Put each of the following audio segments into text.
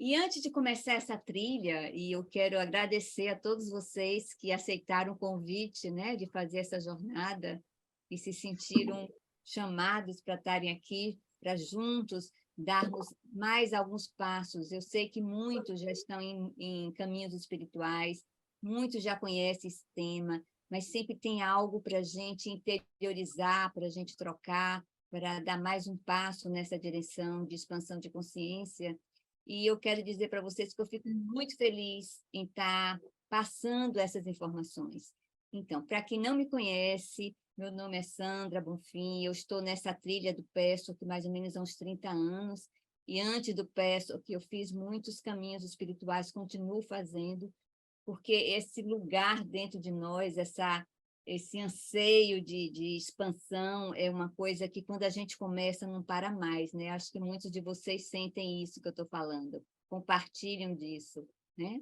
E antes de começar essa trilha, e eu quero agradecer a todos vocês que aceitaram o convite, né, de fazer essa jornada e se sentiram chamados para estarem aqui, para juntos darmos mais alguns passos. Eu sei que muitos já estão em caminhos espirituais, muitos já conhecem esse tema, mas sempre tem algo para a gente interiorizar, para a gente trocar, para dar mais um passo nessa direção de expansão de consciência. E eu quero dizer para vocês que eu fico muito feliz em estar passando essas informações. Então, para quem não me conhece, meu nome é Sandra Bonfim, eu estou nessa trilha do PESOC mais ou menos há uns 30 anos, e antes do PESOC eu fiz muitos caminhos espirituais, continuo fazendo, porque esse lugar dentro de nós, esse anseio de expansão é uma coisa que, quando a gente começa, não para mais, né? Acho que muitos de vocês sentem isso que eu estou falando, compartilham disso, né?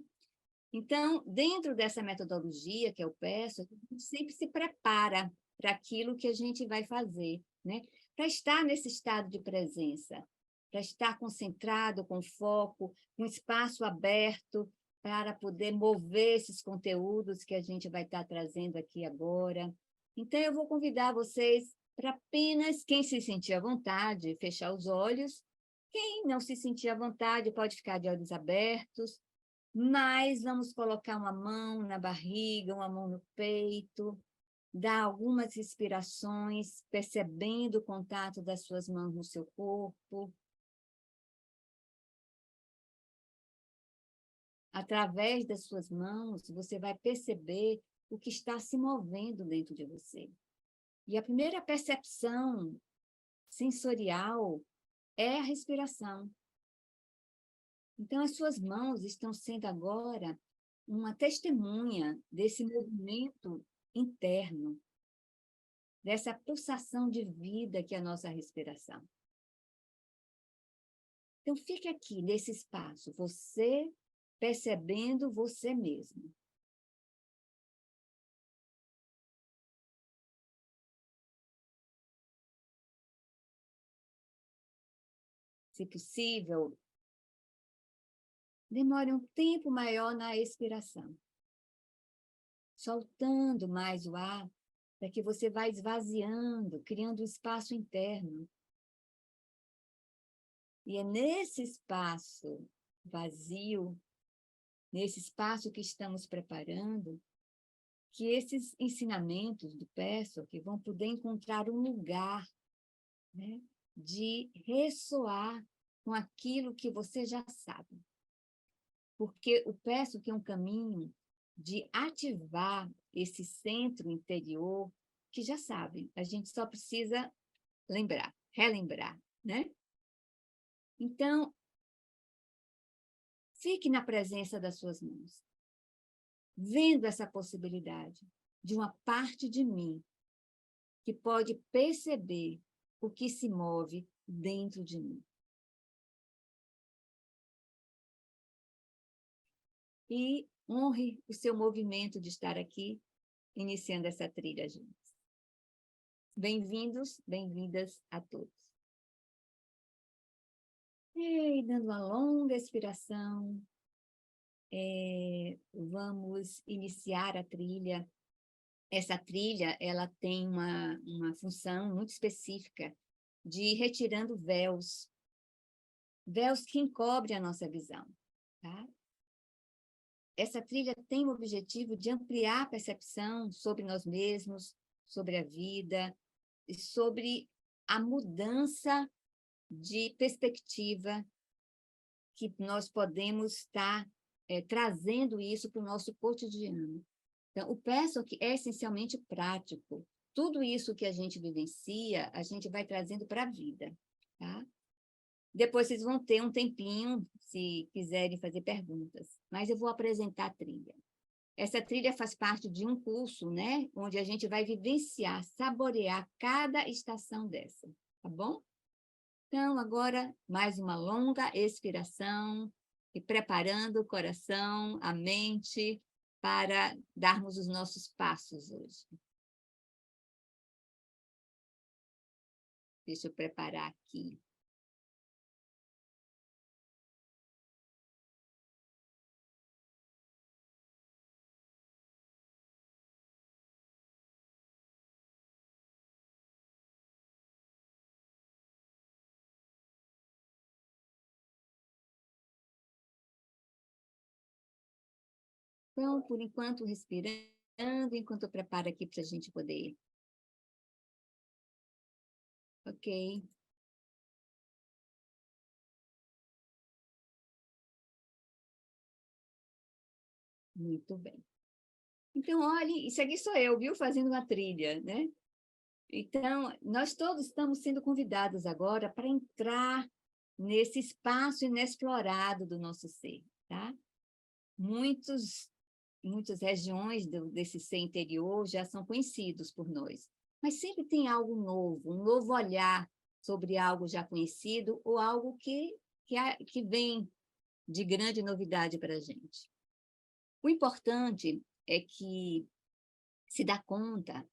Então, dentro dessa metodologia, que eu peço, a gente sempre se prepara para aquilo que a gente vai fazer, né? Para estar nesse estado de presença, para estar concentrado, com foco, com espaço aberto, para poder mover esses conteúdos que a gente vai estar trazendo aqui agora. Então, eu vou convidar vocês para apenas quem se sentir à vontade, fechar os olhos. Quem não se sentir à vontade, pode ficar de olhos abertos, mas vamos colocar uma mão na barriga, uma mão no peito, dar algumas respirações, percebendo o contato das suas mãos no seu corpo. Através das suas mãos, você vai perceber o que está se movendo dentro de você. E a primeira percepção sensorial é a respiração. Então, as suas mãos estão sendo agora uma testemunha desse movimento interno, dessa pulsação de vida que é a nossa respiração. Então, fique aqui nesse espaço, você percebendo você mesmo. Se possível, demore um tempo maior na expiração, soltando mais o ar, para que você vá esvaziando, criando um espaço interno. E é nesse espaço vazio, nesse espaço que estamos preparando, que esses ensinamentos do PESOC vão poder encontrar um lugar, né, de ressoar com aquilo que você já sabe. Porque o PESOC é um caminho de ativar esse centro interior que já sabem, a gente só precisa lembrar, relembrar, né? Então, fique na presença das suas mãos, vendo essa possibilidade de uma parte de mim que pode perceber o que se move dentro de mim. E honre o seu movimento de estar aqui, iniciando essa trilha juntos. Bem-vindos, bem-vindas a todos. E dando uma longa expiração, vamos iniciar a trilha. Essa trilha, ela tem uma função muito específica de ir retirando véus, véus que encobrem a nossa visão, tá? Essa trilha tem o objetivo de ampliar a percepção sobre nós mesmos, sobre a vida, e sobre a mudança de perspectiva que nós podemos estar trazendo isso para o nosso cotidiano. Então, o PESOC é essencialmente prático. Tudo isso que a gente vivencia, a gente vai trazendo para a vida, tá? Depois vocês vão ter um tempinho, se quiserem fazer perguntas, mas eu vou apresentar a trilha. Essa trilha faz parte de um curso, né, onde a gente vai vivenciar, saborear cada estação dessa, tá bom? Então, agora, mais uma longa expiração e preparando o coração, a mente, para darmos os nossos passos hoje. Deixa eu preparar aqui. Então, por enquanto, respirando, enquanto eu preparo aqui para a gente poder. Ok. Muito bem. Então, olhe, isso aqui sou eu, viu? Fazendo uma trilha, né? Então, nós todos estamos sendo convidados agora para entrar nesse espaço inexplorado do nosso ser, tá? Muitas regiões desse ser interior já são conhecidos por nós, mas sempre tem algo novo, um novo olhar sobre algo já conhecido ou algo que vem de grande novidade para a gente. O importante é que se dá conta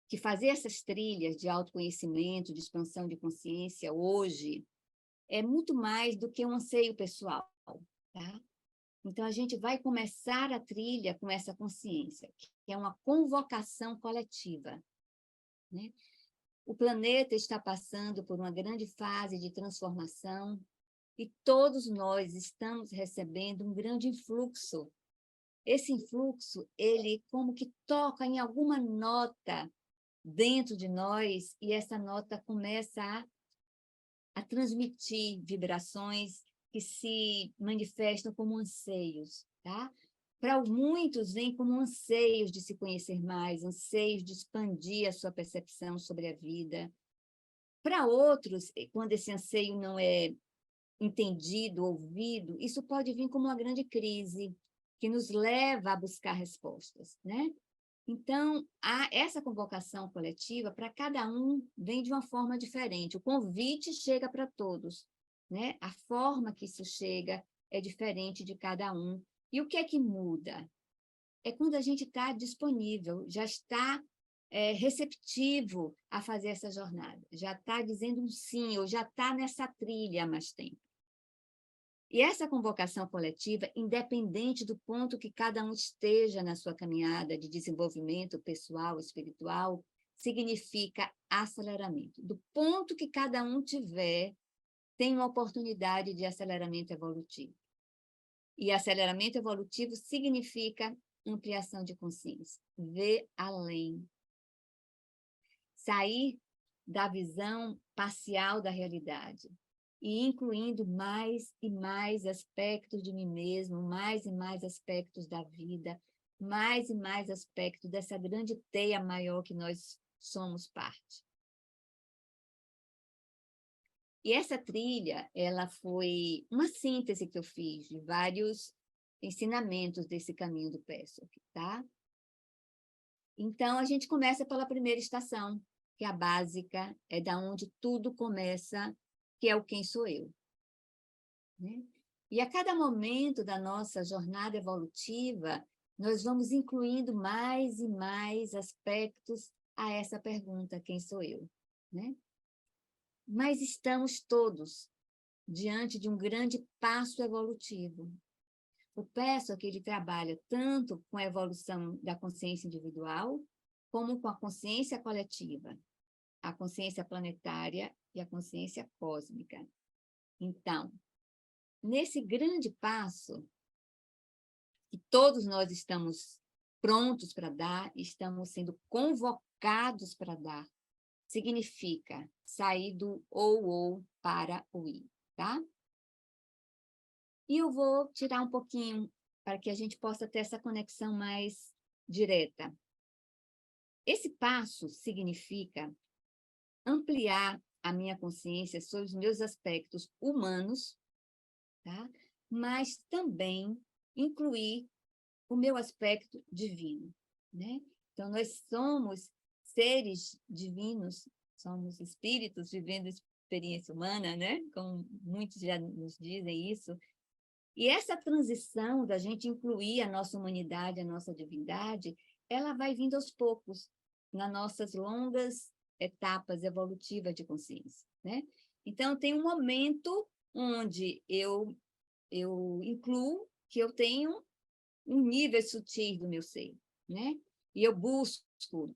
que fazer essas trilhas de autoconhecimento, de expansão de consciência hoje é muito mais do que um anseio pessoal, tá? Então, a gente vai começar a trilha com essa consciência, que é uma convocação coletiva, né? O planeta está passando por uma grande fase de transformação e todos nós estamos recebendo um grande influxo. Esse influxo, ele como que toca em alguma nota dentro de nós e essa nota começa a transmitir vibrações que se manifestam como anseios, tá? Para muitos, vem como anseios de se conhecer mais, anseios de expandir a sua percepção sobre a vida. Para outros, quando esse anseio não é entendido, ouvido, isso pode vir como uma grande crise, que nos leva a buscar respostas, né? Então, essa convocação coletiva, para cada um, vem de uma forma diferente. O convite chega para todos, né? A forma que isso chega é diferente de cada um. E o que é que muda? É quando a gente está disponível, já está receptivo a fazer essa jornada, já está dizendo um sim, ou já está nessa trilha há mais tempo. E essa convocação coletiva, independente do ponto que cada um esteja na sua caminhada de desenvolvimento pessoal, espiritual, significa aceleramento. Do ponto que cada um tiver, tem uma oportunidade de aceleramento evolutivo. E aceleramento evolutivo significa ampliação de consciência, ver além. Sair da visão parcial da realidade e incluindo mais e mais aspectos de mim mesmo, mais e mais aspectos da vida, mais e mais aspectos dessa grande teia maior que nós somos parte. E essa trilha, ela foi uma síntese que eu fiz de vários ensinamentos desse caminho do Pessoa, tá? Então, a gente começa pela primeira estação, que é a básica, é da onde tudo começa, que é o quem sou eu. Né? E a cada momento da nossa jornada evolutiva, nós vamos incluindo mais e mais aspectos a essa pergunta, quem sou eu? Né? Mas estamos todos diante de um grande passo evolutivo. O PESO, que ele trabalha tanto com a evolução da consciência individual, como com a consciência coletiva, a consciência planetária e a consciência cósmica. Então, nesse grande passo, que todos nós estamos prontos para dar, estamos sendo convocados para dar, significa sair do ou para o i, tá? E eu vou tirar um pouquinho para que a gente possa ter essa conexão mais direta. Esse passo significa ampliar a minha consciência sobre os meus aspectos humanos, tá? Mas também incluir o meu aspecto divino, né? Então, nós somos seres divinos, somos espíritos vivendo experiência humana, né? Como muitos já nos dizem isso. E essa transição da gente incluir a nossa humanidade, a nossa divindade, ela vai vindo aos poucos, nas nossas longas etapas evolutivas de consciência, né? Então, tem um momento onde eu incluo que eu tenho um nível sutil do meu ser, né? E eu busco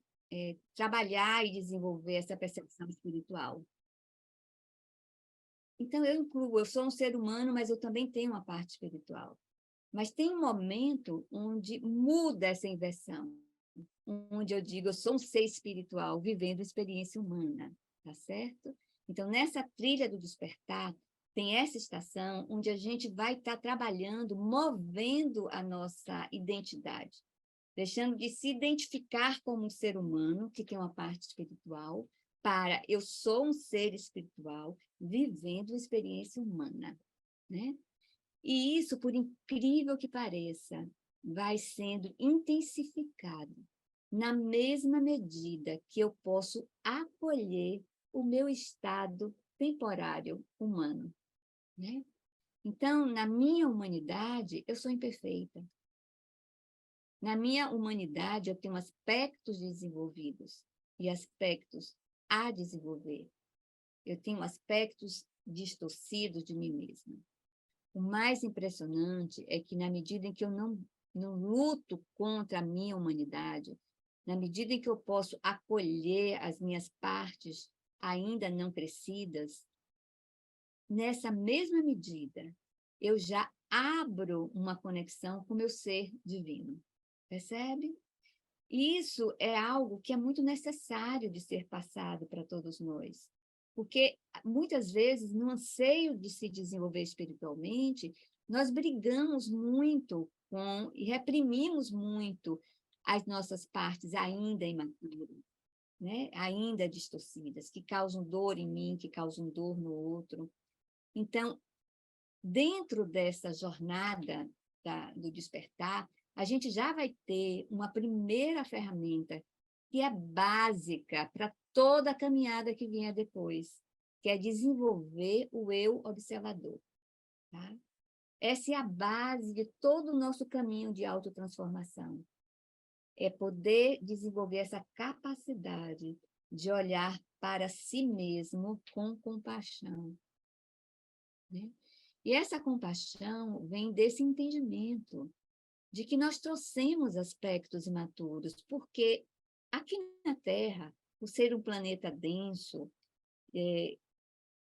trabalhar e desenvolver essa percepção espiritual. Então, eu incluo, eu sou um ser humano, mas eu também tenho uma parte espiritual. Mas tem um momento onde muda essa inversão, onde eu digo, eu sou um ser espiritual vivendo experiência humana, tá certo? Então, nessa trilha do despertar, tem essa estação onde a gente vai estar trabalhando, movendo a nossa identidade, deixando de se identificar como um ser humano, que tem uma parte espiritual, para eu sou um ser espiritual vivendo uma experiência humana, né? E isso, por incrível que pareça, vai sendo intensificado na mesma medida que eu posso acolher o meu estado temporário humano, né? Então, na minha humanidade, eu sou imperfeita. Na minha humanidade, eu tenho aspectos desenvolvidos e aspectos a desenvolver. Eu tenho aspectos distorcidos de mim mesma. O mais impressionante é que, na medida em que eu não luto contra a minha humanidade, na medida em que eu posso acolher as minhas partes ainda não crescidas, nessa mesma medida, eu já abro uma conexão com o meu ser divino. Percebe? Isso é algo que é muito necessário de ser passado para todos nós. Porque, muitas vezes, no anseio de se desenvolver espiritualmente, nós brigamos muito com e reprimimos muito as nossas partes ainda imaturas, né? Ainda distorcidas, que causam dor em mim, que causam dor no outro. Então, dentro dessa jornada do despertar, a gente já vai ter uma primeira ferramenta que é básica para toda a caminhada que vier depois, que é desenvolver o eu observador. Tá? Essa é a base de todo o nosso caminho de autotransformação. É poder desenvolver essa capacidade de olhar para si mesmo com compaixão, né? E essa compaixão vem desse entendimento de que nós trouxemos aspectos imaturos, porque aqui na Terra, por ser um planeta denso,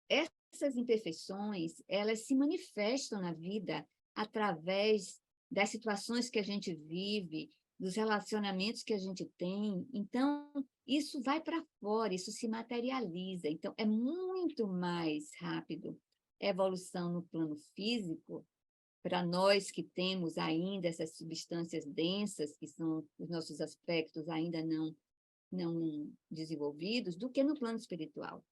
essas imperfeições, elas se manifestam na vida através das situações que a gente vive, dos relacionamentos que a gente tem. Então, isso vai para fora, isso se materializa. Então, é muito mais rápido a evolução no plano físico para nós que temos ainda essas substâncias densas, que são os nossos aspectos ainda não desenvolvidos, do que no plano espiritual.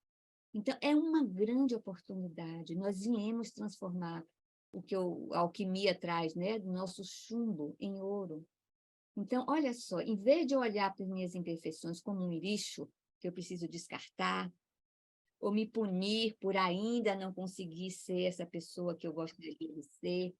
Então, é uma grande oportunidade. Nós viemos transformar o que a alquimia traz, né? Do nosso chumbo em ouro. Então, olha só, em vez de eu olhar para as minhas imperfeições como um lixo que eu preciso descartar, ou me punir por ainda não conseguir ser essa pessoa que eu gostaria de ser,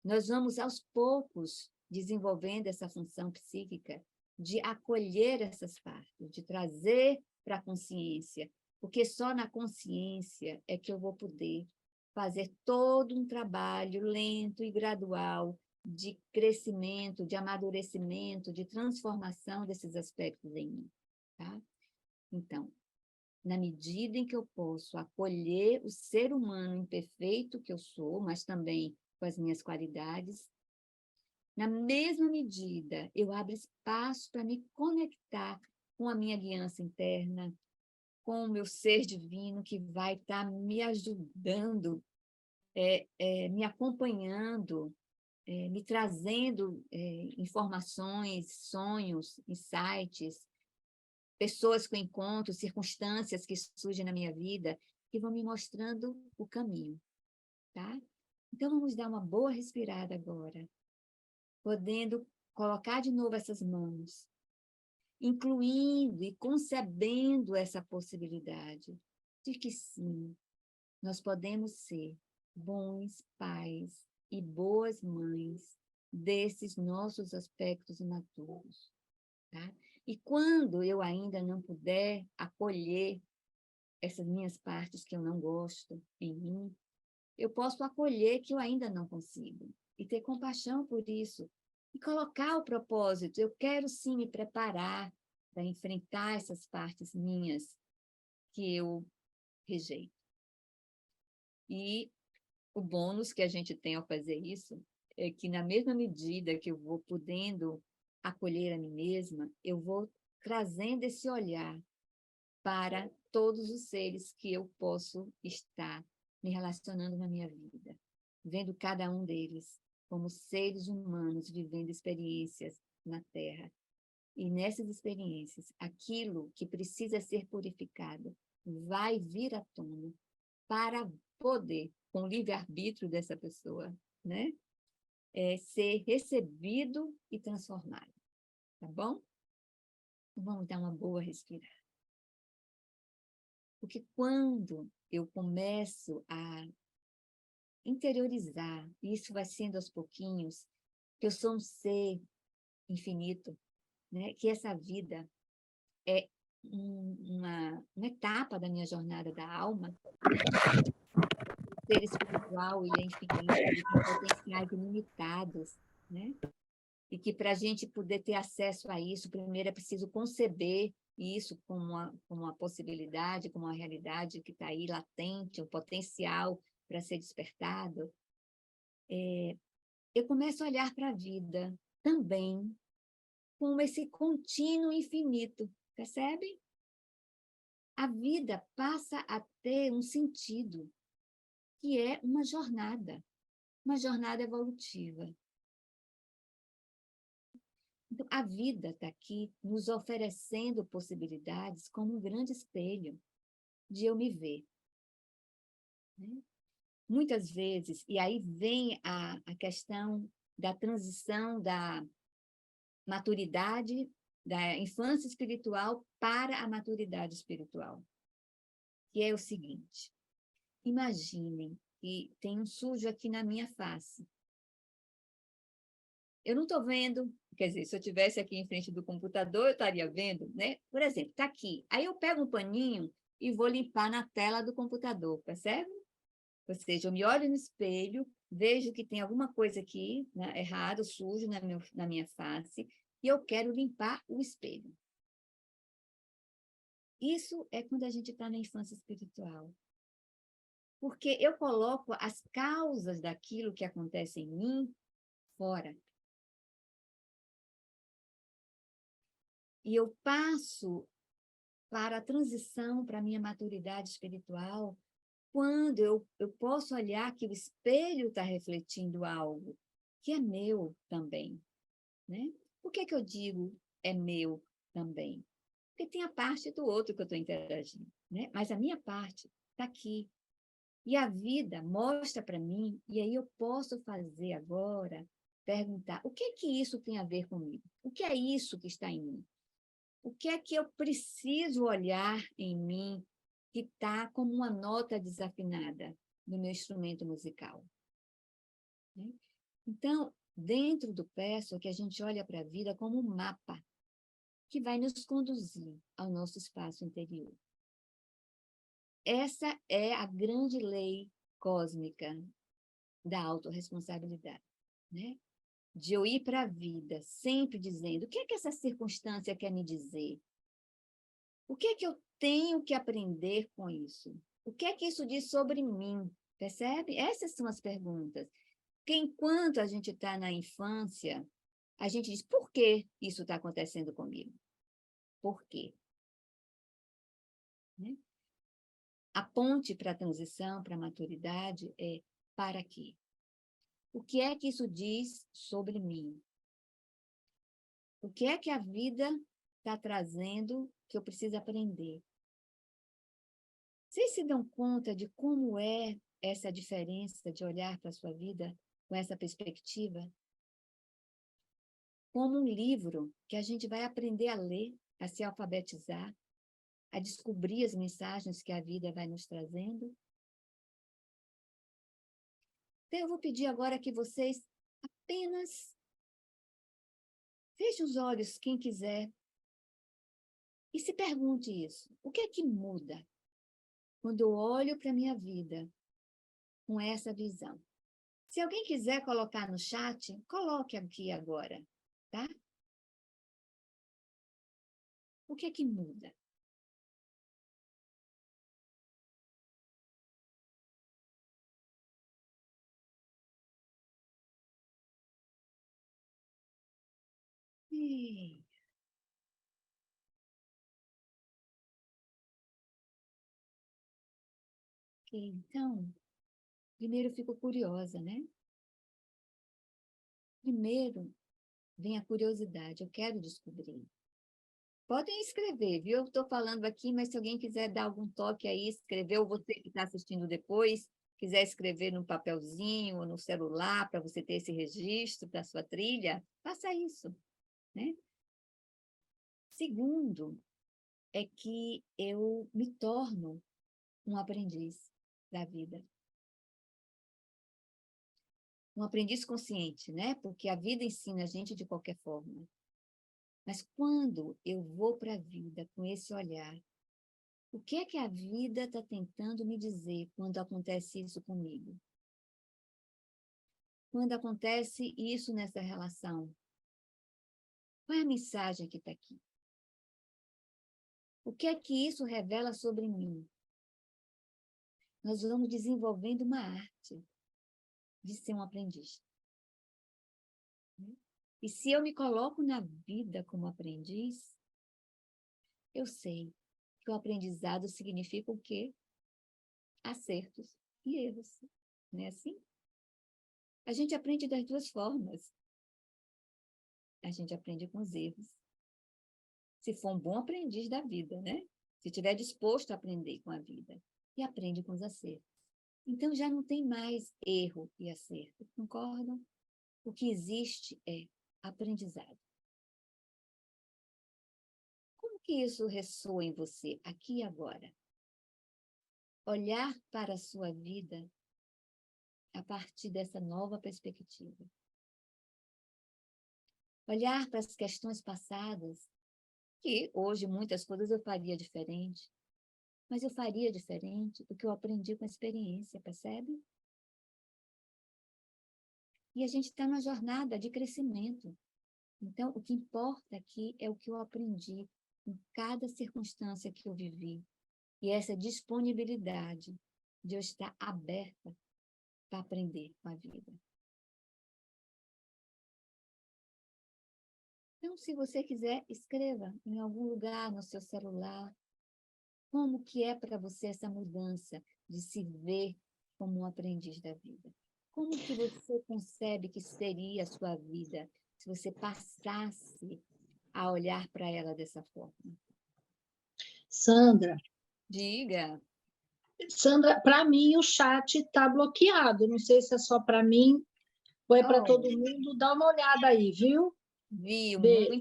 nós vamos, aos poucos, desenvolvendo essa função psíquica de acolher essas partes, de trazer para a consciência, porque só na consciência é que eu vou poder fazer todo um trabalho lento e gradual de crescimento, de amadurecimento, de transformação desses aspectos em mim. Tá? Então, na medida em que eu posso acolher o ser humano imperfeito que eu sou, mas também com as minhas qualidades, na mesma medida eu abro espaço para me conectar com a minha guiança interna, com o meu ser divino que vai estar me ajudando, me acompanhando, me trazendo informações, sonhos, insights, pessoas que eu encontro, circunstâncias que surgem na minha vida, que vão me mostrando o caminho, tá? Então, vamos dar uma boa respirada agora, podendo colocar de novo essas mãos, incluindo e concebendo essa possibilidade de que sim, nós podemos ser bons pais e boas mães desses nossos aspectos imaturos, tá? E quando eu ainda não puder acolher essas minhas partes que eu não gosto em mim, eu posso acolher que eu ainda não consigo e ter compaixão por isso e colocar o propósito. Eu quero sim me preparar para enfrentar essas partes minhas que eu rejeito. E o bônus que a gente tem ao fazer isso é que na mesma medida que eu vou podendo acolher a mim mesma, eu vou trazendo esse olhar para todos os seres que eu posso estar me relacionando na minha vida, vendo cada um deles como seres humanos vivendo experiências na Terra. E nessas experiências, aquilo que precisa ser purificado vai vir à tona para poder, com o livre-arbítrio dessa pessoa, né, ser recebido e transformado. Tá bom? Vamos dar uma boa respirada. Porque quando eu começo a interiorizar, e isso vai sendo aos pouquinhos, que eu sou um ser infinito, né? Que essa vida é uma etapa da minha jornada da alma, né? O ser espiritual, ele é infinito, ele tem potenciais ilimitados, né? E que para a gente poder ter acesso a isso, primeiro é preciso conceber isso como uma possibilidade, como uma realidade que está aí latente, um potencial para ser despertado. Eu começo a olhar para a vida também como esse contínuo infinito, percebe? A vida passa a ter um sentido, que é uma jornada evolutiva. Então, a vida está aqui nos oferecendo possibilidades como um grande espelho de eu me ver, né? Muitas vezes, e aí vem a questão da transição da maturidade, da infância espiritual para a maturidade espiritual, que é o seguinte: imaginem que tem um sujo aqui na minha face. Eu não estou vendo, quer dizer, se eu estivesse aqui em frente do computador, eu estaria vendo, né? Por exemplo, está aqui. Aí eu pego um paninho e vou limpar na tela do computador, percebe? Ou seja, eu me olho no espelho, vejo que tem alguma coisa aqui, né, errado, sujo na minha face, e eu quero limpar o espelho. Isso é quando a gente está na infância espiritual. Porque eu coloco as causas daquilo que acontece em mim fora. E eu passo para a transição, para a minha maturidade espiritual, quando eu posso olhar que o espelho está refletindo algo que é meu também, né? Por que eu digo é meu também? Porque tem a parte do outro que eu estou interagindo, né? Mas a minha parte está aqui. E a vida mostra para mim, e aí eu posso fazer agora, perguntar, o que é que isso tem a ver comigo? O que é isso que está em mim? O que é que eu preciso olhar em mim que está como uma nota desafinada no meu instrumento musical, né? Então, dentro do Peço, é que a gente olha para a vida como um mapa que vai nos conduzir ao nosso espaço interior. Essa é a grande lei cósmica da autorresponsabilidade, né? De eu ir para a vida sempre dizendo o que é que essa circunstância quer me dizer? O que é que eu tenho que aprender com isso? O que é que isso diz sobre mim? Percebe? Essas são as perguntas. Porque enquanto a gente está na infância, a gente diz, por que isso está acontecendo comigo? Por quê? Né? A ponte para a transição, para a maturidade é para quê? O que é que isso diz sobre mim? O que é que a vida está trazendo que eu preciso aprender? Vocês se dão conta de como é essa diferença de olhar para a sua vida com essa perspectiva? Como um livro que a gente vai aprender a ler, a se alfabetizar, a descobrir as mensagens que a vida vai nos trazendo. Então, eu vou pedir agora que vocês apenas fechem os olhos, quem quiser, e se pergunte isso. O que é que muda quando eu olho para a minha vida com essa visão? Se alguém quiser colocar no chat, coloque aqui agora, tá? O que é que muda? Ok. Ok, então, primeiro eu fico curiosa, né? Primeiro vem a curiosidade, eu quero descobrir. Podem escrever, viu? Eu estou falando aqui, mas se alguém quiser dar algum toque aí, escrever, ou você que está assistindo depois, quiser escrever num papelzinho ou no celular, para você ter esse registro da sua trilha, faça isso, né? Segundo, é que eu me torno um aprendiz da vida. Um aprendiz consciente, né? Porque a vida ensina a gente de qualquer forma. Mas quando eu vou para a vida com esse olhar, o que é que a vida está tentando me dizer quando acontece isso comigo? Quando acontece isso nessa relação? Qual é a mensagem que está aqui? O que é que isso revela sobre mim? Nós vamos desenvolvendo uma arte de ser um aprendiz. E se eu me coloco na vida como aprendiz, eu sei que o aprendizado significa o quê? Acertos e erros. Não é assim? A gente aprende das duas formas. A gente aprende com os erros. Se for um bom aprendiz da vida, né? Se estiver disposto a aprender com a vida. E aprende com os acertos. Então, já não tem mais erro e acerto, concordam? O que existe é aprendizado. Como que isso ressoa em você, aqui e agora? Olhar para a sua vida a partir dessa nova perspectiva. Olhar para as questões passadas, que hoje muitas coisas eu faria diferente, mas eu faria diferente do que eu aprendi com a experiência, percebe? E a gente está numa jornada de crescimento. Então, o que importa aqui é o que eu aprendi em cada circunstância que eu vivi. E essa disponibilidade de eu estar aberta para aprender com a vida. Então, se você quiser, escreva em algum lugar no seu celular como que é para você essa mudança de se ver como um aprendiz da vida. Como que você concebe que seria a sua vida se você passasse a olhar para ela dessa forma? Sandra, Diga. para mim o chat está bloqueado. Não sei se é só para mim ou é para Oh, todo mundo. Dá uma olhada aí, viu? viu, Beijo.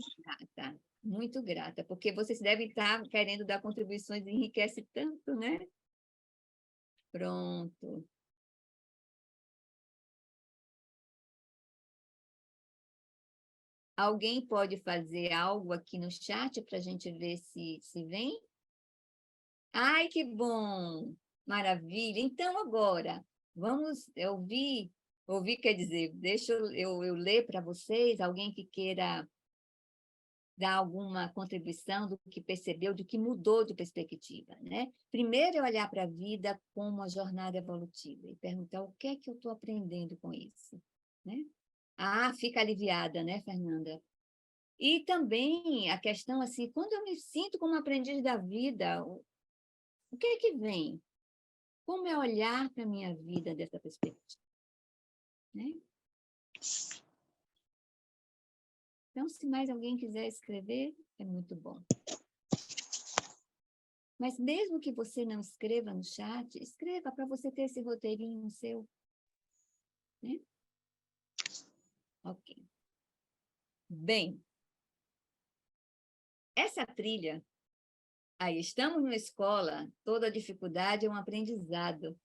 muito grata, porque vocês devem estar querendo dar contribuições, enriquece tanto, né? Pronto. Alguém pode fazer algo aqui no chat para a gente ver se vem? Ai, que bom! Maravilha! Então, agora, vamos ouvir quer dizer, deixa eu ler para vocês, alguém que queira dar alguma contribuição do que percebeu, do que mudou de perspectiva, né? Primeiro é olhar para a vida como uma jornada evolutiva e perguntar o que é que eu estou aprendendo com isso, né? Ah, fica aliviada, né, Fernanda? E também a questão assim, quando eu me sinto como aprendiz da vida, o que é que vem? Como é olhar para a minha vida dessa perspectiva, né? Então, se mais alguém quiser escrever, é muito bom. Mas mesmo que você não escreva no chat, escreva para você ter esse roteirinho seu. Né? Ok. Bem, essa trilha, aí estamos numa escola, toda dificuldade é um aprendizado.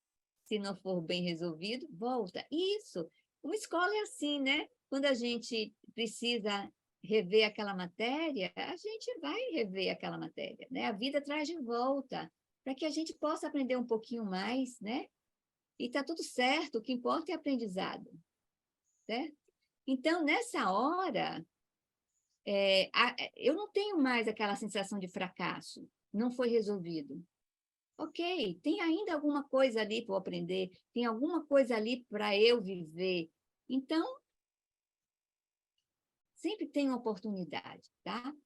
Se não for bem resolvido, volta. Isso, uma escola é assim, né? Quando a gente precisa rever aquela matéria, a gente vai rever aquela matéria, né? A vida traz de volta, para que a gente possa aprender um pouquinho mais, né? E está tudo certo, o que importa é aprendizado, certo? Então, nessa hora, eu não tenho mais aquela sensação de fracasso, não foi resolvido. Ok, tem ainda alguma coisa ali para eu aprender, tem alguma coisa ali para eu viver. Então, sempre tem uma oportunidade, tá?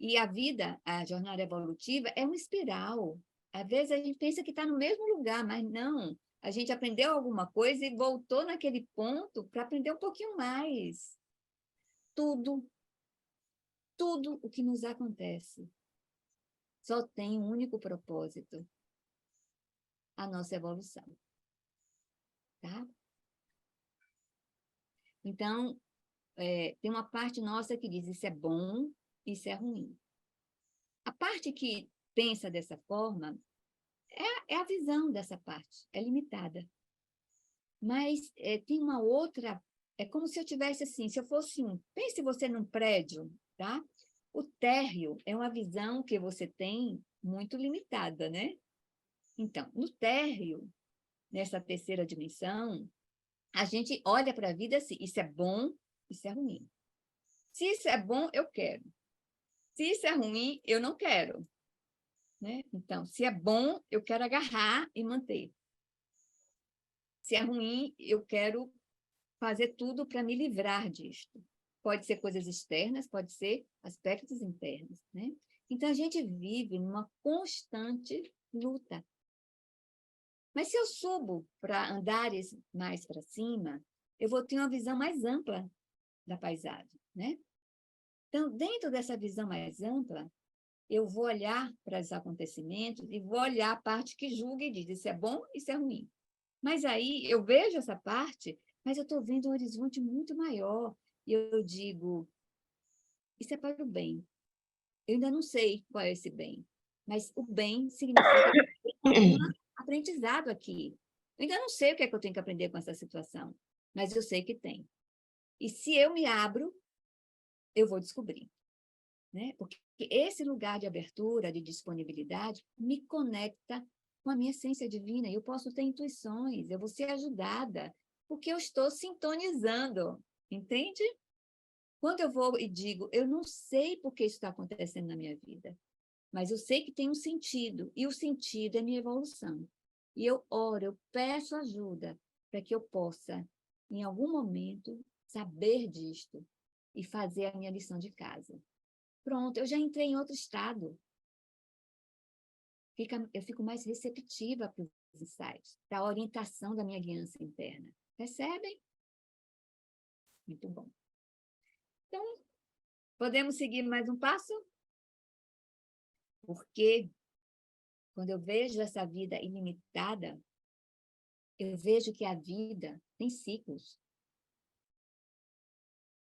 E a vida, a jornada evolutiva, é uma espiral. Às vezes a gente pensa que está no mesmo lugar, mas não. A gente aprendeu alguma coisa e voltou naquele ponto para aprender um pouquinho mais. Tudo o que nos acontece só tem um único propósito: a nossa evolução. Tá? Então, tem uma parte nossa que diz isso é bom, isso é ruim. A parte que pensa dessa forma é a visão dessa parte, é limitada. Mas tem uma outra, é como se eu tivesse assim, se eu fosse pense você num prédio, tá? O térreo é uma visão que você tem muito limitada, né? Então, no térreo, nessa terceira dimensão, a gente olha para a vida assim, isso é bom, isso é ruim. Se isso é bom, eu quero. Se isso é ruim, eu não quero. Né? Então, se é bom, eu quero agarrar e manter. Se é ruim, eu quero fazer tudo para me livrar disto. Pode ser coisas externas, pode ser aspectos internos. Né? Então, a gente vive numa constante luta. Mas se eu subo para andares mais para cima, eu vou ter uma visão mais ampla da paisagem. Né? Então, dentro dessa visão mais ampla, eu vou olhar para os acontecimentos e vou olhar a parte que julga e diz isso é bom, isso é ruim. Mas aí eu vejo essa parte, mas eu estou vendo um horizonte muito maior. E eu digo, isso é para o bem. Eu ainda não sei qual é esse bem, mas o bem significa que tem um aprendizado aqui. Eu ainda não sei o que é que eu tenho que aprender com essa situação, mas eu sei que tem. E se eu me abro, eu vou descobrir. Né? Porque esse lugar de abertura, de disponibilidade, me conecta com a minha essência divina. Eu posso ter intuições, eu vou ser ajudada, porque eu estou sintonizando, entende? Quando eu vou e digo, eu não sei por que isso está acontecendo na minha vida, mas eu sei que tem um sentido, e o sentido é minha evolução. E eu oro, eu peço ajuda para que eu possa, em algum momento, saber disto e fazer a minha lição de casa. Pronto, eu já entrei em outro estado. Eu fico mais receptiva para os insights, para a orientação da minha guiança interna. Percebem? Muito bom. Então, podemos seguir mais um passo? Porque quando eu vejo essa vida ilimitada, eu vejo que a vida tem ciclos.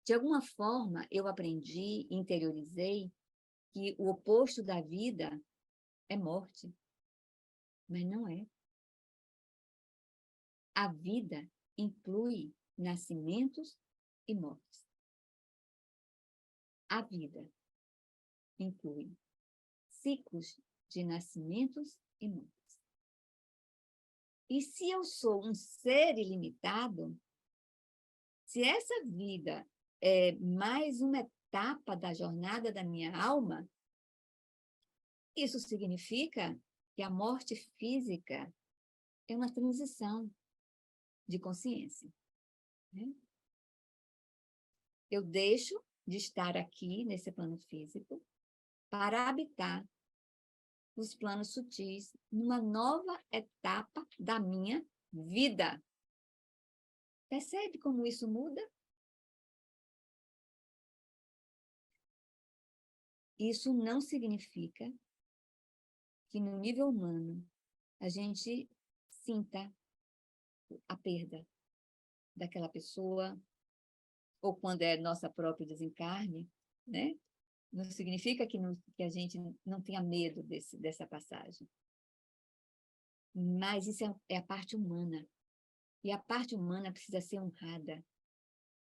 De alguma forma, eu aprendi, interiorizei, que o oposto da vida é morte. Mas não é. A vida inclui nascimentos e mortes. A vida inclui ciclos de nascimentos e mortes. E se eu sou um ser ilimitado, se essa vida é mais uma etapa da jornada da minha alma, isso significa que a morte física é uma transição de consciência. Né? Eu deixo de estar aqui nesse plano físico para habitar os planos sutis numa nova etapa da minha vida. Percebe como isso muda? Isso não significa que no nível humano a gente sinta a perda daquela pessoa, ou quando é nossa própria desencarne, né? Não significa que a gente não tenha medo dessa passagem. Mas isso é a parte humana. E a parte humana precisa ser honrada.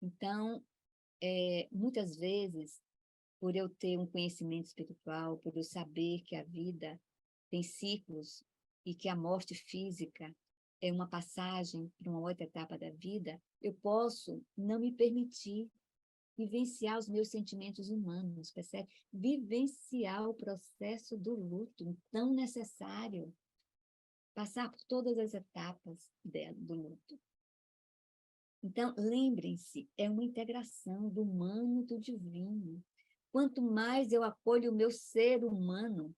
Então, muitas vezes, por eu ter um conhecimento espiritual, por eu saber que a vida tem ciclos e que a morte física é uma passagem para uma outra etapa da vida, eu posso não me permitir vivenciar os meus sentimentos humanos, percebe? Vivenciar o processo do luto, tão necessário, passar por todas as etapas do luto. Então, lembrem-se, é uma integração do humano e do divino. Quanto mais eu acolho o meu ser humano,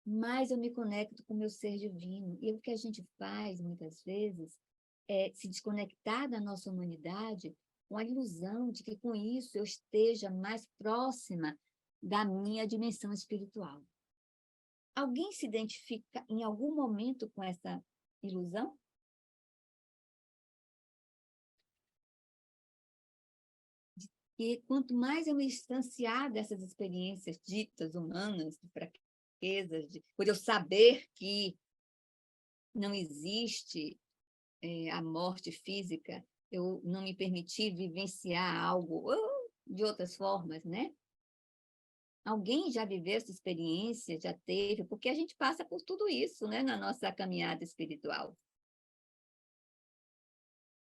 mais eu me conecto com o meu ser divino. E o que a gente faz, muitas vezes, é se desconectar da nossa humanidade com a ilusão de que, com isso, eu esteja mais próxima da minha dimensão espiritual. Alguém se identifica em algum momento com essa ilusão? E quanto mais eu me distanciar dessas experiências ditas humanas, de fraquezas, por eu saber que não existe a morte física, eu não me permitir vivenciar algo de outras formas, né? Alguém já viveu essa experiência, já teve, porque a gente passa por tudo isso, né, na nossa caminhada espiritual.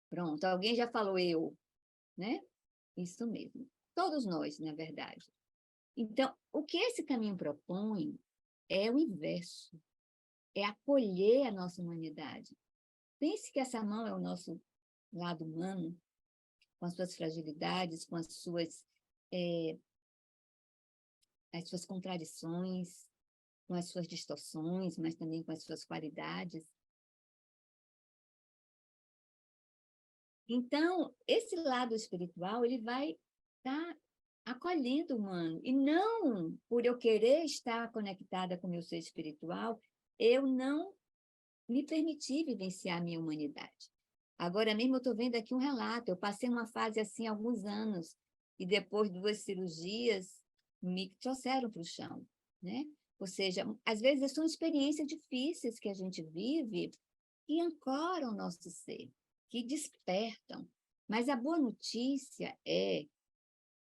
Pronto, alguém já falou eu, né? Isso mesmo. Todos nós, na verdade. Então, o que esse caminho propõe é o inverso, é acolher a nossa humanidade. Pense que essa mão é o nosso lado humano, com as suas fragilidades, com as suas contradições, com as suas distorções, mas também com as suas qualidades. Então, esse lado espiritual, ele vai estar acolhendo o humano. E não por eu querer estar conectada com o meu ser espiritual, eu não me permitir vivenciar a minha humanidade. Agora mesmo eu estou vendo aqui um relato, eu passei uma fase assim há alguns anos, e depois de 2 cirurgias, me trouxeram para o chão, né? Ou seja, às vezes são experiências difíceis que a gente vive que ancoram o nosso ser, que despertam. Mas a boa notícia é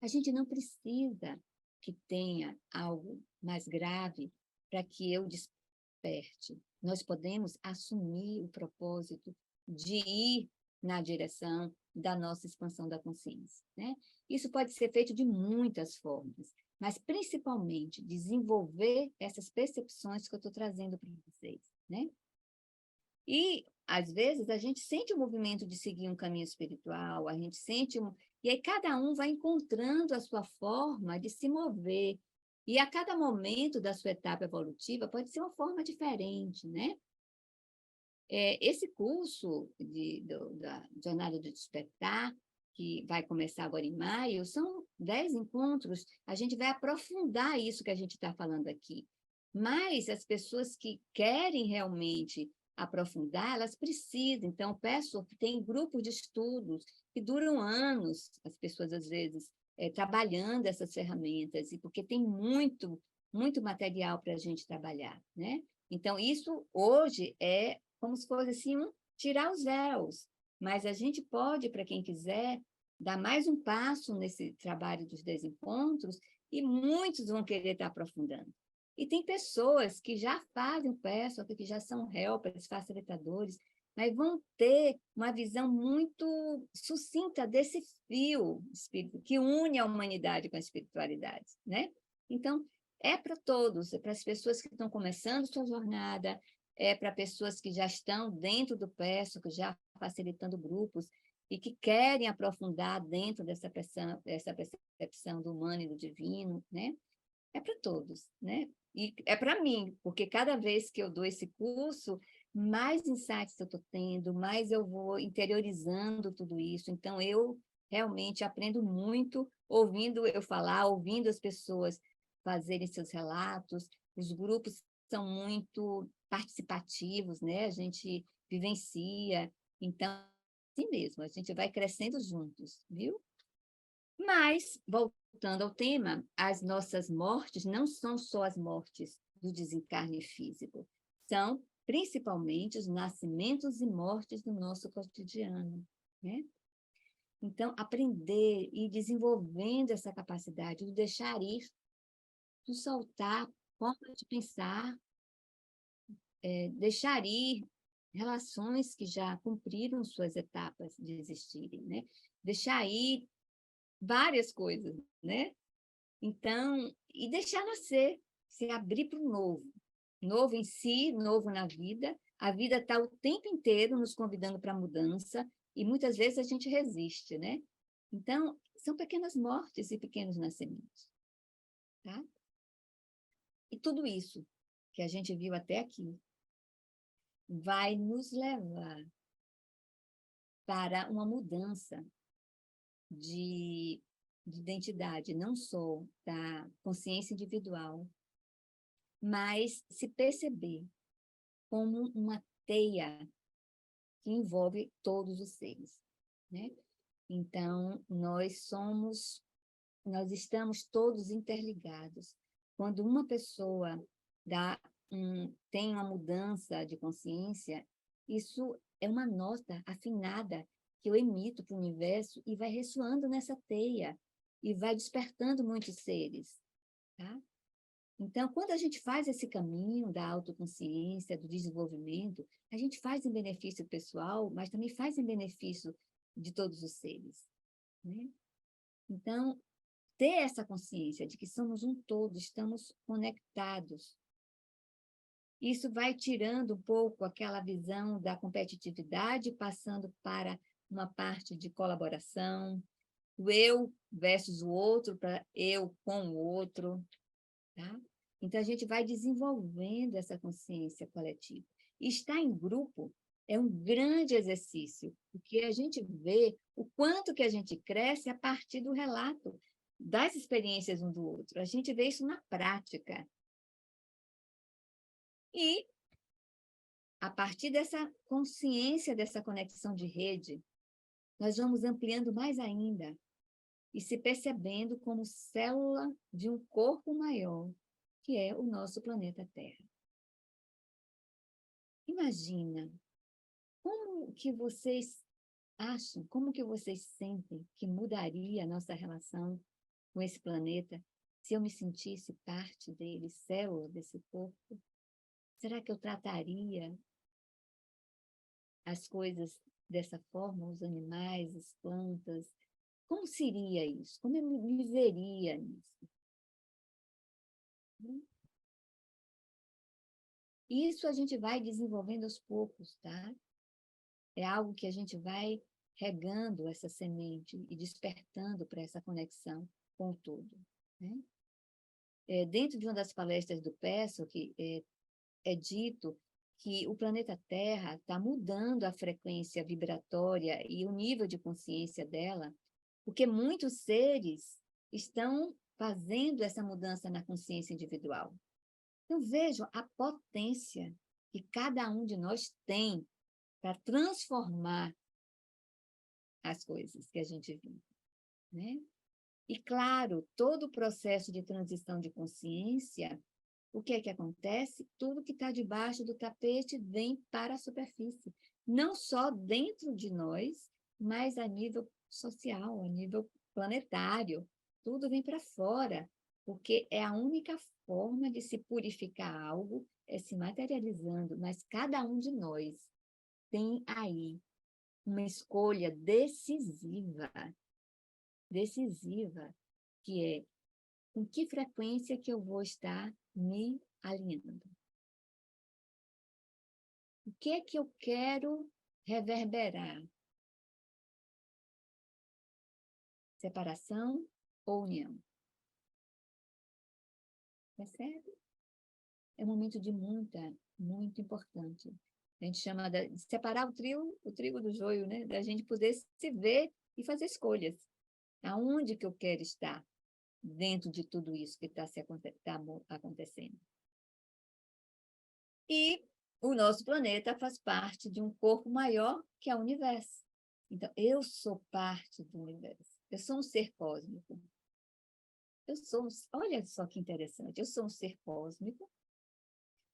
a gente não precisa que tenha algo mais grave para que eu desperte. Nós podemos assumir o propósito de ir na direção da nossa expansão da consciência, né? Isso pode ser feito de muitas formas, mas principalmente desenvolver essas percepções que eu estou trazendo para vocês, né? E, às vezes, a gente sente o movimento de seguir um caminho espiritual, a gente sente e aí cada um vai encontrando a sua forma de se mover. E a cada momento da sua etapa evolutiva pode ser uma forma diferente, né? Esse curso da Jornada do Despertar, que vai começar agora em maio, são 10 encontros, a gente vai aprofundar isso que a gente está falando aqui. Mas as pessoas que querem realmente aprofundar, elas precisam. Então, peço, tem grupos de estudos que duram anos, as pessoas, às vezes, trabalhando essas ferramentas, e porque tem muito, muito material para a gente trabalhar, né? Então, isso hoje é como se fosse assim, tirar os véus. Mas a gente pode, para quem quiser, dar mais um passo nesse trabalho dos desencontros, e muitos vão querer estar aprofundando. E tem pessoas que já fazem o PESOC, que já são helpers, facilitadores, mas vão ter uma visão muito sucinta desse fio espírito que une a humanidade com a espiritualidade, né? Então, é para todos, é para as pessoas que estão começando sua jornada, é para pessoas que já estão dentro do PESOC, já facilitando grupos, e que querem aprofundar dentro dessa percepção do humano e do divino, né? É para todos, né? E é para mim, porque cada vez que eu dou esse curso, mais insights eu estou tendo, mais eu vou interiorizando tudo isso. Então, eu realmente aprendo muito ouvindo eu falar, ouvindo as pessoas fazerem seus relatos. Os grupos são muito participativos, né? A gente vivencia. Então, assim mesmo, a gente vai crescendo juntos, viu? Mas, voltando ao tema, as nossas mortes não são só as mortes do desencarne físico, são principalmente os nascimentos e mortes do nosso cotidiano, né? Então, aprender e desenvolvendo essa capacidade de deixar ir, de soltar, forma de pensar, deixar ir relações que já cumpriram suas etapas de existirem, né? Deixar ir várias coisas, né? Então, e deixar nascer, se abrir para o novo. Novo em si, novo na vida. A vida está o tempo inteiro nos convidando para a mudança, E muitas vezes a gente resiste, né? Então, são pequenas mortes e pequenos nascimentos, tá? E tudo isso que a gente viu até aqui vai nos levar para uma mudança de identidade, não só da consciência individual, mas se perceber como uma teia que envolve todos os seres, né? Então, nós estamos todos interligados. Quando uma pessoa tem uma mudança de consciência, isso é uma nota afinada que eu emito para o universo e vai ressoando nessa teia e vai despertando muitos seres, tá? Então, quando a gente faz esse caminho da autoconsciência, do desenvolvimento, a gente faz em benefício pessoal, mas também faz em benefício de todos os seres, né? Então, ter essa consciência de que somos um todo, estamos conectados, isso vai tirando um pouco aquela visão da competitividade, passando para uma parte de colaboração, o eu versus o outro, para eu com o outro, tá? Então, a gente vai desenvolvendo essa consciência coletiva. E estar em grupo é um grande exercício, porque a gente vê o quanto que a gente cresce a partir do relato das experiências um do outro. A gente vê isso na prática. E, a partir dessa consciência, dessa conexão de rede, nós vamos ampliando mais ainda e se percebendo como célula de um corpo maior, que é o nosso planeta Terra. Imagina, como que vocês acham, como que vocês sentem que mudaria a nossa relação com esse planeta se eu me sentisse parte dele, célula desse corpo? Será que eu trataria as coisas dessa forma, os animais, as plantas? Como seria isso? Como eu me veria nisso? Isso a gente vai desenvolvendo aos poucos, tá? É algo que a gente vai regando essa semente e despertando para essa conexão com o todo, né? Dentro de uma das palestras do Peço, que é dito que o planeta Terra está mudando a frequência vibratória e o nível de consciência dela, porque muitos seres estão fazendo essa mudança na consciência individual. Então, vejam a potência que cada um de nós tem para transformar as coisas que a gente vive, né? E, claro, todo o processo de transição de consciência, o que é que acontece? Tudo que está debaixo do tapete vem para a superfície, não só dentro de nós, mas a nível social, a nível planetário, tudo vem para fora, porque é a única forma de se purificar algo, é se materializando, mas cada um de nós tem aí uma escolha decisiva, que é com que frequência que eu vou estar me alinhando. O que é que eu quero reverberar? Separação ou união? Percebe? É um momento de muito importante. A gente chama de separar o trigo do joio, né? Da gente poder se ver e fazer escolhas. Aonde que eu quero estar dentro de tudo isso que está acontecendo? E o nosso planeta faz parte de um corpo maior que é o universo. Então, eu sou parte do universo. Eu sou um ser cósmico. Olha só que interessante, eu sou um ser cósmico,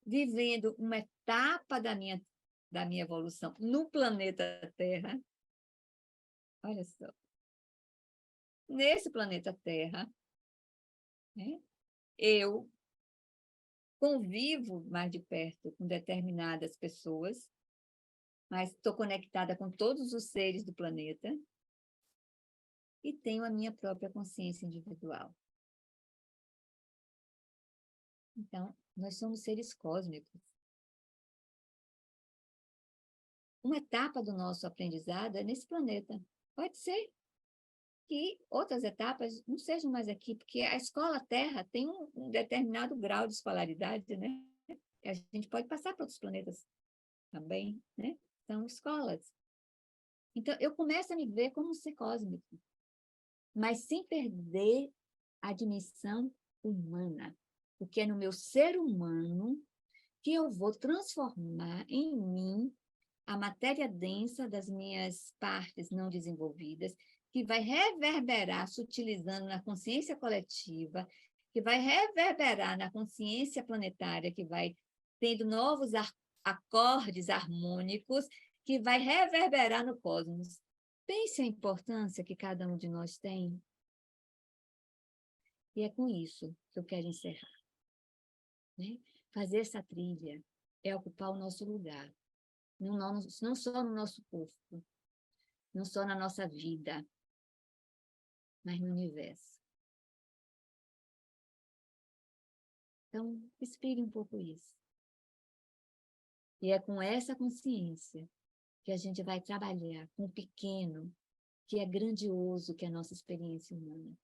vivendo uma etapa da minha evolução no planeta Terra. Olha só. Nesse planeta Terra, né, eu convivo mais de perto com determinadas pessoas, mas estou conectada com todos os seres do planeta e tenho a minha própria consciência individual. Então, nós somos seres cósmicos. uma etapa do nosso aprendizado é nesse planeta. Pode ser que outras etapas não sejam mais aqui, porque a escola Terra tem um determinado grau de escolaridade, né? E a gente pode passar para outros planetas também, né? São escolas. Então, eu começo a me ver como um ser cósmico, mas sem perder a dimensão humana, porque é no meu ser humano que eu vou transformar em mim a matéria densa das minhas partes não desenvolvidas, que vai reverberar, sutilizando na consciência coletiva, que vai reverberar na consciência planetária, que vai tendo novos acordes harmônicos, que vai reverberar no cosmos. Pense a importância que cada um de nós tem. E é com isso que eu quero encerrar. Né? Fazer essa trilha é ocupar o nosso lugar, não só no nosso corpo, não só na nossa vida, mas no universo. Então, respire um pouco isso. E é com essa consciência que a gente vai trabalhar com o pequeno, que é grandioso, que é a nossa experiência humana.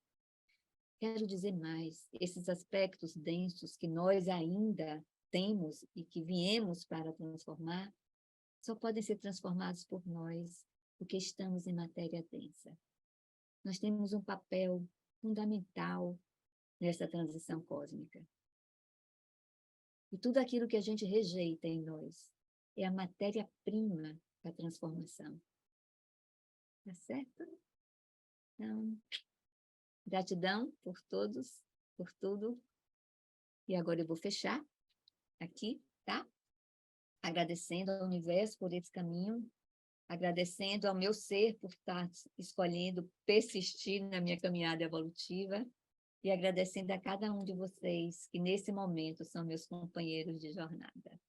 Quero dizer mais, esses aspectos densos que nós ainda temos e que viemos para transformar, só podem ser transformados por nós, porque estamos em matéria densa. Nós temos um papel fundamental nessa transição cósmica. E tudo aquilo que a gente rejeita em nós é a matéria-prima da transformação. Tá certo? Então, gratidão por todos, por tudo. E agora eu vou fechar aqui, tá? Agradecendo ao universo por esse caminho, agradecendo ao meu ser por estar escolhendo persistir na minha caminhada evolutiva e agradecendo a cada um de vocês que nesse momento são meus companheiros de jornada.